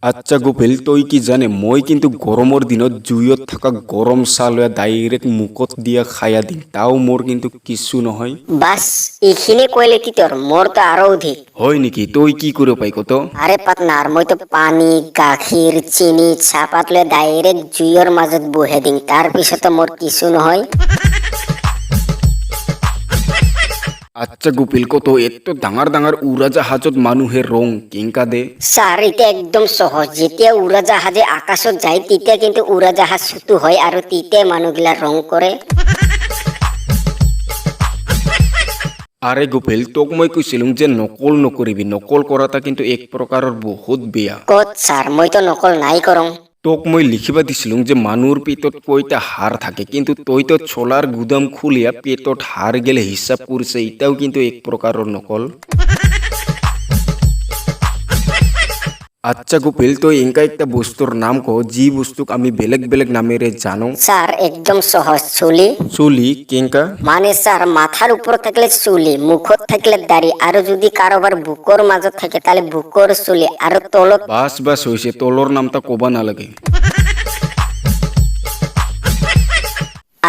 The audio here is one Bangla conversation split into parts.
আচ্ছা গোপেল তই কি জানে মই কিন্তু গরমের দিনত জুইত থাকা গরম চাহ লৈ ডাইরেক্ট মুখত দিয়া খায়া দিম তাও মোর কিন্তু কিছু নহয়। বাস এইখিনি কইলে কি তোর মোর তো আরো অধিক। হয় নেকি? তই কি করে পাই কত? আরে পাতনার মই তো পানি গাখীর চিনি চাহপাত লৈ ডাইরেক্ট জুইর মাজত বহে দিম তার পিছত মোর কিছু নহয়। আচ্ছা গোপেল কত এত ডাঙর ডাঙর উড়াজাহাজত মানুষের রং কেঙ্কা দে? স্যার এটা একদম সহজ, যেতিয়া উড়াজাহাজে আকাশত যায় তেতিয়া কিন্তু উড়াজাহাজ ছুটু হয় আর তেতিয়া মানুহগিলা রং করে। আরে গোপেল তোক মই কইছিলুম যে নকল নকরিবি, নকল করাটা কিন্তু এক প্রকারের বহুত বেয়া। কত স্যার মই তো নকল নাই করং। তোক মই লিখিবা দিছিলুম যে মানুর পেটত কয়টা হাড় থাকে, কিন্তু তই তো ছোলার গুদাম খুলিয়া পেটত হাড় গেলে হিসাব করছে, এটাও কিন্তু এক প্রকারের নকল। আচ্ছা গোপেল তই এঙ্কা একটা বস্তুর নাম কহ যি বস্তুক আমি বেলেগ বেলেগ নামেরে জানো। স্যার একদম সহজ, চুলি। চুলি কেঙ্কা? মানে স্যার মাথার উপর থাকলে চুলি, মুখত থাকলে দাড়ি, আর যদি কারোবার বুকর মাজত থাকে তাহলে বুকর চুলি, আর তলত। বাস বাস হয়েছে, তলর নামটা কবা নালাগে।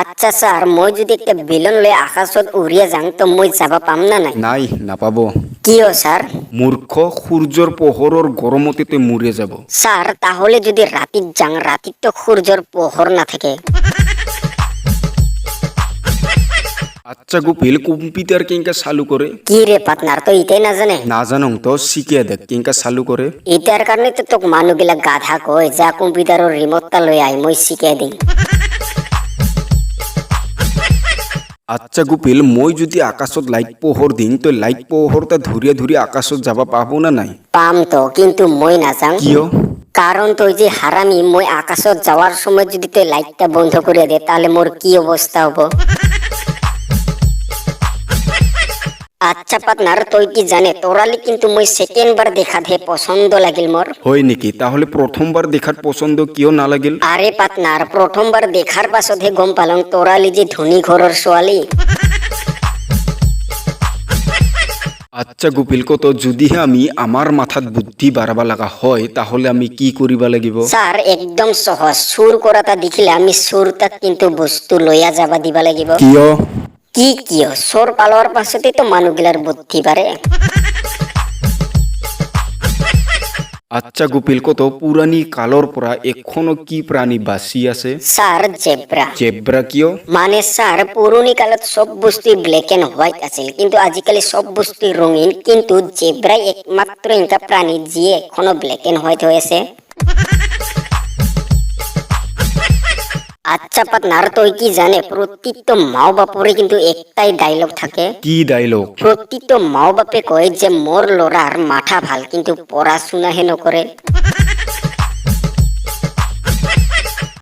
আচ্ছা স্যার মই যদি একটা বেলুন লই আকাশত উড়িয়া যাং তো মই যাবা পাম না নাই? নাই নাপাব। কিয় স্যার? মূর্খ, সূর্যর পোহরর গরমতে তুই মরে যাব। স্যার তাহলে যদি রাতিত যাং, রাতিত তো সূর্যর পোহর না থাকে। আচ্ছা গোপেল কম্পিউটার কেঙ্কা চালু করে? কি রে পাতনার তো এটাই না জানে? না জানং তো শিখিয়ে দেখ কেঙ্কা চালু করে। এটার কারণে তো তোক মানুহগিলা গাধা কয়, যা কম্পিউটারের রিমোটটা লই আই মই শিখাই দিই। আচ্ছা গোপেল মই যদি আকাশত লাইট পোহর দিন তো লাইট পোহরটা ধরিয়া ধরিয়া আকাশত যাবা পাবো না নাই? পাম তো, কিন্তু মই নাযাং। কিয়? কারণ তুই যে হারামি, মই আকাশত যাওয়ার সময় যদি তুই লাইটটা বন্ধ করে দে তাহলে মোর কি অবস্থা হবো। আচ্ছা পাতনার তুই কি জানে তোরালি কিন্তু মই সেকেন্ড বার দেখা দে পছন্দ লাগিল মোর। হয় নাকি? তাহলে প্রথমবার দেখার পছন্দ কিয় না লাগিল? আরে পাতনার প্রথমবার দেখার পাছতহে গম পালং তোরালি যে ধনী ঘরের ছোৱালী। আচ্ছা গোপিল কত যদিহে আমি আমার মাথাত বুদ্ধি বাড়াবা লাগা হয় তাহলে আমি কি করিবা লাগিব? স্যার একদম সহজ, সুর করাটা দেখিলে আমি সুরটাক কিন্তু বস্তু লইয়া যাবা দিবা লাগিব। কিয়? কি কিয়? সোর পালোয়ার পাছতে তো মানুহগিলার বুদ্ধি বাড়ে। আচ্ছা গোপিল কত পুরানি কালর পরা এখনো কি প্রাণী বাঁচি আছে? Sir zebra. জেব্রা কিয়? মানে স্যার পুরনি কালত সব বস্তু ব্ল্যাক এন্ড হোয়াইট আছিল, কিন্তু আজিকালি সব বস্তু রঙিন, কিন্তু জেব্রাই একমাত্র একটা প্রাণী যে এখনো ব্ল্যাক এন্ড হোয়াইট হয়েছে। আচ্ছা পাতনার তুই কি জানে প্রত্যেক মাও বাপরে কিন্তু একটাই ডায়লগ থাকে। কি ডায়লগ? প্রত্যেক মাও বাপে কয় যে মোর লড়ার মাথা ভাল কিন্তু পড়াশোনা হে নকরে।